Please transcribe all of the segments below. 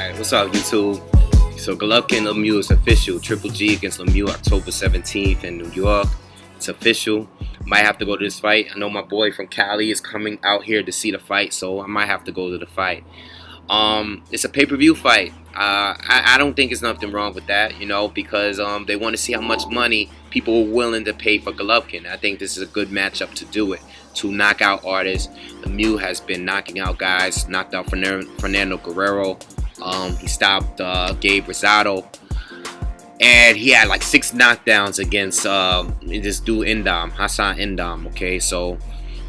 Alright, what's up, YouTube? So Golovkin Lemieux is official. Triple G against Lemieux, October 17th in New York. It's official. Might have to go to this fight. I know my boy from Cali is coming out here to see the fight, so I might have to go to the fight. It's a pay-per-view fight. I don't think there's nothing wrong with that, because they want to see how much money people are willing to pay for Golovkin. I think this is a good matchup to do it. Two knockout artists. Lemieux has been knocking out guys. Knocked out Fernando Guerrero. He stopped Gabe Rosado. And he had like 6 knockdowns against this dude Hassan Endam. Okay, so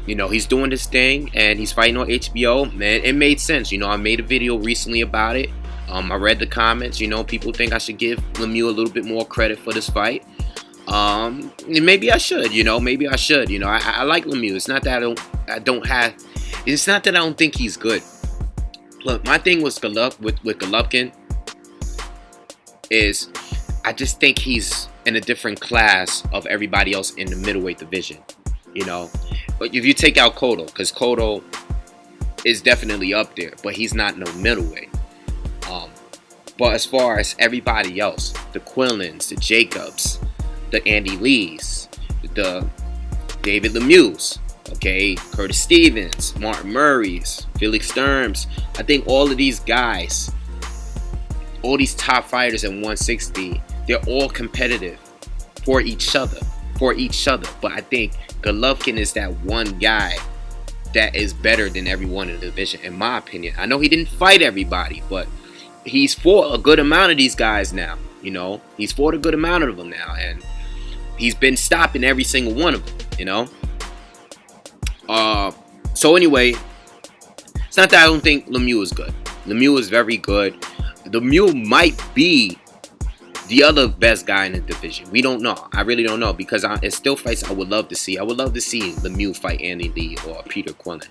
he's doing this thing and he's fighting on HBO. Man, it made sense. I made a video recently about it. I read the comments. People think I should give Lemieux a little bit more credit for this fight. And maybe I should. Maybe I should. I like Lemieux. It's not that It's not that I don't think he's good. Look, my thing with Golovkin is I just think he's in a different class of everybody else in the middleweight division. But if you take out Cotto, because Cotto is definitely up there, but he's not no middleweight. But as far as everybody else, the Quillins, the Jacobs, the Andy Lees, the David Lemieux, okay, Curtis Stevens, Martin Murray's, Felix Sturms, I think all of these guys, all these top fighters at 160, they're all competitive for each other. But I think Golovkin is that one guy that is better than everyone in the division, in my opinion. I know he didn't fight everybody, but he's fought a good amount of these guys now. He's fought a good amount of them now, and he's been stopping every single one of them. So anyway, it's not that I don't think Lemieux is good. Lemieux is very good. Lemieux might be the other best guy in the division. We don't know. I really don't know, because it's still fights I would love to see. I would love to see Lemieux fight Andy Lee or Peter Quillin.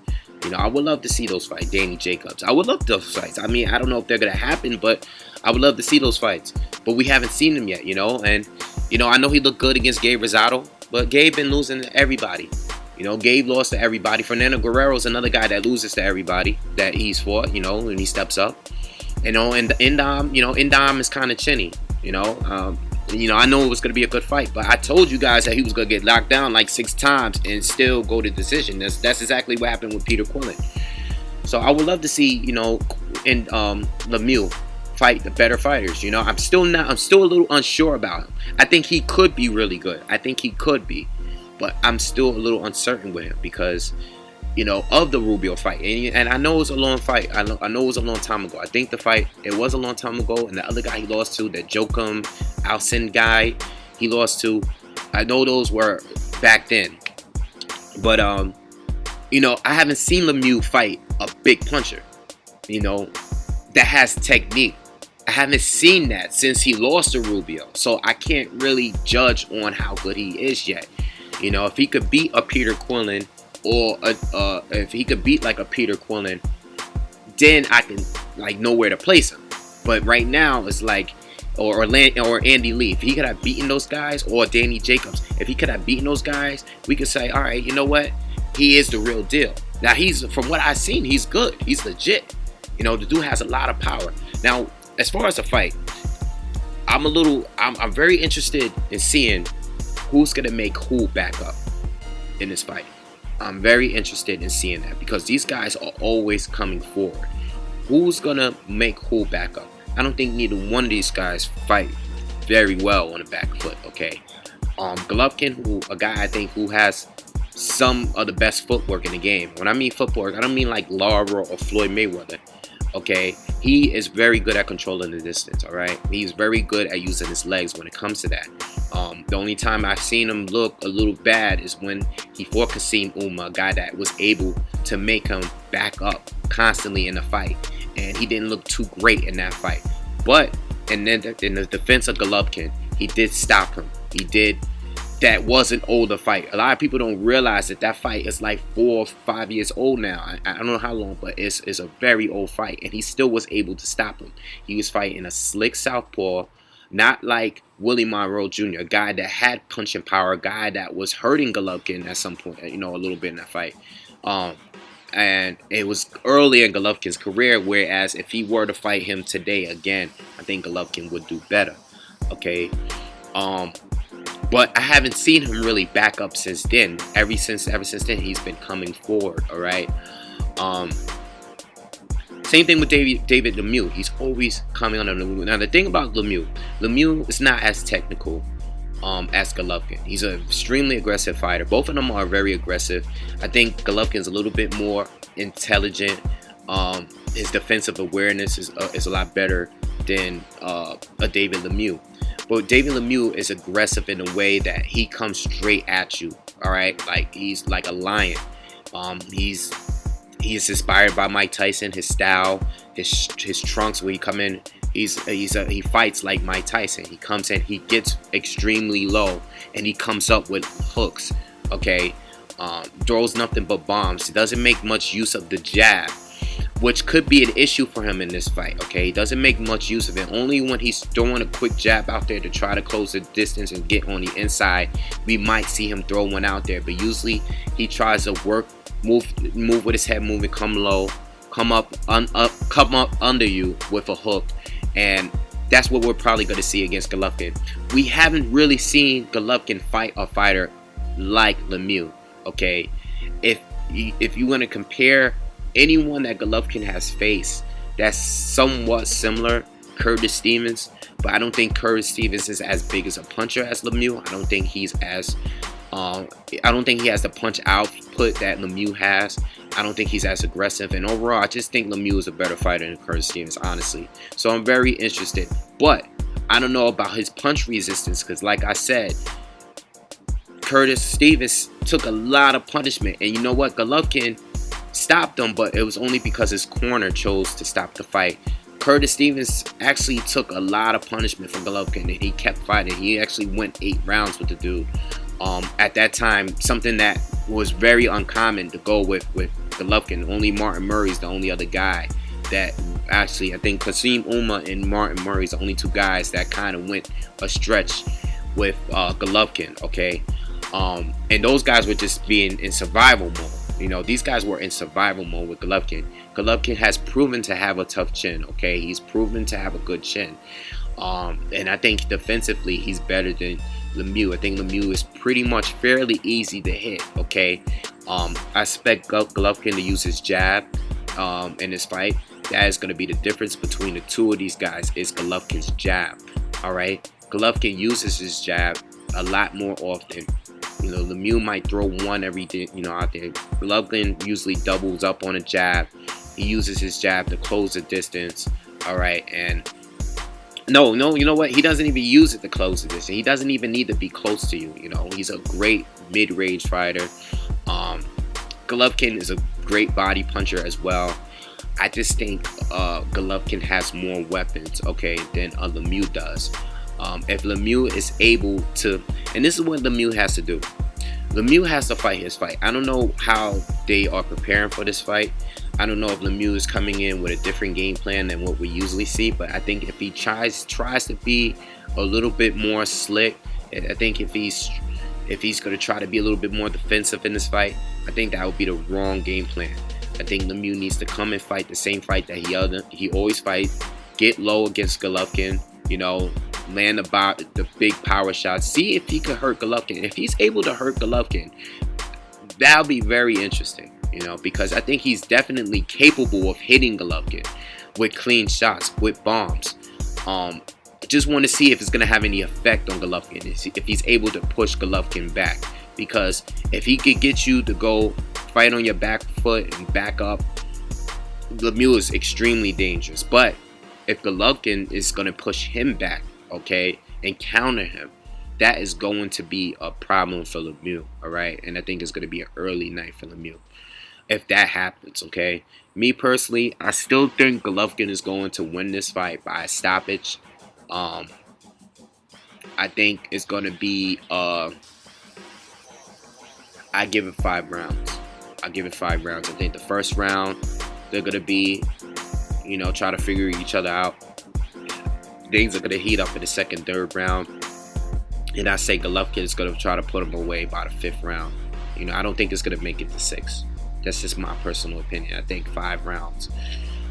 I would love to see those fights. Danny Jacobs. I would love those fights. I mean, I don't know if they're going to happen, but I would love to see those fights. But we haven't seen them yet, And, I know he looked good against Gabe Rosado, but Gabe been losing to everybody. Gabe lost to everybody. Fernando Guerrero is another guy that loses to everybody that he's fought, when he steps up. And Endam is kind of chinny, I know it was going to be a good fight, but I told you guys that he was going to get locked down like 6 times and still go to decision. That's exactly what happened with Peter Quillin. So I would love to see, Lemieux fight the better fighters. I'm still a little unsure about him. I think he could be really good. But I'm still a little uncertain with him because, of the Rubio fight. And I know it was a long fight. I know it was a long time ago. I think the fight, it was a long time ago. And the other guy he lost to, the Joachim Alcin guy he lost to, I know those were back then. But, I haven't seen Lemieux fight a big puncher, that has technique. I haven't seen that since he lost to Rubio. So I can't really judge on how good he is yet. If he could beat a Peter Quillin, or if he could beat like a Peter Quillin, then I can know where to place him. But right now it's like, or Andy Lee, if he could have beaten those guys, or Danny Jacobs, if he could have beaten those guys, we could say, all right, you know what, he is the real deal. Now from what I've seen, he's good, he's legit. The dude has a lot of power. Now, as far as the fight, I'm very interested in seeing who's gonna make who back up in this fight. I'm very interested in seeing that because these guys are always coming forward. Who's gonna make who back up? I don't think neither one of these guys fight very well on the back foot. Okay, Golovkin, a guy I think who has some of the best footwork in the game. When I mean footwork, I don't mean like Lara or Floyd Mayweather. Okay, he is very good at controlling the distance. All right, he's very good at using his legs when it comes to that. The only time I've seen him look a little bad is when he fought Kasim Uma, a guy that was able to make him back up constantly in the fight, and he didn't look too great in that fight. But in the defense of Golovkin, he did stop him. He did. That was an older fight. A lot of people don't realize that fight is like 4 or 5 years old now. I don't know how long, but it's a very old fight, and he still was able to stop him. He was fighting a slick southpaw, not like Willie Monroe Jr., a guy that had punching power, a guy that was hurting Golovkin at some point, a little bit in that fight. and it was early in Golovkin's career. Whereas if he were to fight him today again, I think Golovkin would do better. Okay, um, but I haven't seen him really back up since then. Ever since then, he's been coming forward. All right. Um, Same thing with David Lemieux. He's always coming on Lemieux. Now the thing about Lemieux is not as technical as Golovkin. He's an extremely aggressive fighter. Both of them are very aggressive. I think Golovkin's a little bit more intelligent. His defensive awareness is a lot better than a David Lemieux. But David Lemieux is aggressive in a way that he comes straight at you. All right, like he's like a lion. He's inspired by Mike Tyson, his style, his trunks where he come in. He fights like Mike Tyson. He comes in, he gets extremely low, and he comes up with hooks. Okay, throws nothing but bombs. He doesn't make much use of the jab, which could be an issue for him in this fight. Okay, he doesn't make much use of it. Only when he's throwing a quick jab out there to try to close the distance and get on the inside, we might see him throw one out there. But usually he tries to move with his head moving, come low, come up under you with a hook, and that's what we're probably going to see against Golovkin. We haven't really seen Golovkin fight a fighter like Lemieux. Okay, if you want to compare anyone that Golovkin has faced that's somewhat similar, Curtis Stevens, but I don't think Curtis Stevens is as big as a puncher as Lemieux. I don't think he has the punch output that Lemieux has. I don't think he's as aggressive, and overall, I just think Lemieux is a better fighter than Curtis Stevens, honestly. So I'm very interested, but I don't know about his punch resistance because, like I said, Curtis Stevens took a lot of punishment, and you know what? Golovkin stopped him, but it was only because his corner chose to stop the fight. Curtis Stevens actually took a lot of punishment from Golovkin, and he kept fighting. He actually went 8 rounds with the dude. At that time, something that was very uncommon to go with Golovkin. Only Martin Murray's the only other guy that actually, I think Kasim Uma and Martin Murray's the only 2 guys that kind of went a stretch with Golovkin. Okay, and those guys were just being in survival mode. You know, these guys were in survival mode with Golovkin. Golovkin has proven to have a tough chin. Okay, he's proven to have a good chin, and I think defensively he's better than Lemieux. I think Lemieux is pretty much fairly easy to hit. Okay, I expect Golovkin to use his jab in this fight. That is going to be the difference between the 2 of these guys is Golovkin's jab. All right, Golovkin uses his jab a lot more often. You know, Lemieux might throw one every day, out there. Golovkin usually doubles up on a jab. He uses his jab to close the distance. All right, and no, you know what? He doesn't even use it to close the distance. He doesn't even need to be close to you. You know, he's a great mid-range fighter. Golovkin is a great body puncher as well. I just think Golovkin has more weapons, okay, than Lemieux does. If Lemieux is able to, and this is what Lemieux has to do. Lemieux has to fight his fight. I don't know how they are preparing for this fight. I don't know if Lemieux is coming in with a different game plan than what we usually see, but I think if he tries to be a little bit more slick, I think if he's going to try to be a little bit more defensive in this fight, I think that would be the wrong game plan. I think Lemieux needs to come and fight the same fight that he always fights. Get low against Golovkin, land the big power shots. See if he could hurt Golovkin. If he's able to hurt Golovkin, that'll be very interesting, because I think he's definitely capable of hitting Golovkin with clean shots, with bombs. Just want to see if it's going to have any effect on Golovkin, if he's able to push Golovkin back. Because if he could get you to go fight on your back foot and back up, Lemieux is extremely dangerous. But if Golovkin is going to push him back, okay, and counter him, that is going to be a problem for Lemieux, all right? And I think it's going to be an early night for Lemieux if that happens, okay? Me personally, I still think Golovkin is going to win this fight by a stoppage. I think it's going to be, I give it 5 rounds. I think the first round, they're going to be, try to figure each other out. Things are going to heat up in the second, third round. And I say Golovkin is going to try to put him away by the 5th round. I don't think it's going to make it to 6. That's just my personal opinion. I think 5 rounds.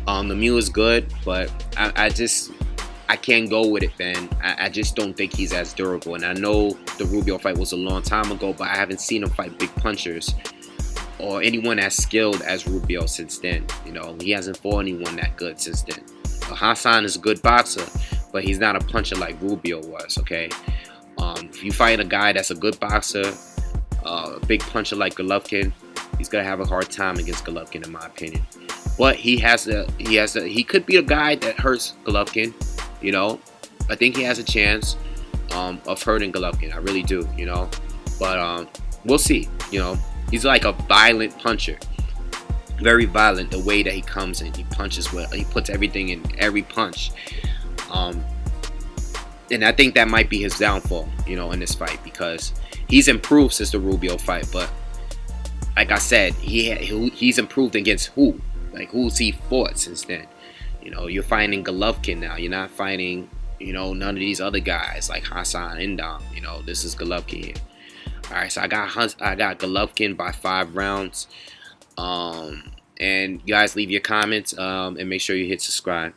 Lemieux is good, but I can't go with it, man. I just don't think he's as durable. And I know the Rubio fight was a long time ago, but I haven't seen him fight big punchers or anyone as skilled as Rubio since then. You know, he hasn't fought anyone that good since then. Hassan is a good boxer, but he's not a puncher like Rubio was, okay? If you fight a guy that's a good boxer, a big puncher like Golovkin, he's gonna have a hard time against Golovkin, in my opinion. But he could be a guy that hurts Golovkin. You know, I think he has a chance of hurting Golovkin. I really do. You know, but we'll see. You know, he's like a violent puncher, very violent. The way that he comes in, he punches well. He puts everything in every punch. And I think that might be his downfall, you know, in this fight, because he's improved since the Rubio fight. But like I said, he's improved against who? Like, who's he fought since then? You know, you're fighting Golovkin now. You're not fighting, you know, none of these other guys like Hassan Indam. You know, this is Golovkin here. All right, so I got Golovkin by 5 rounds. And you guys leave your comments and make sure you hit subscribe.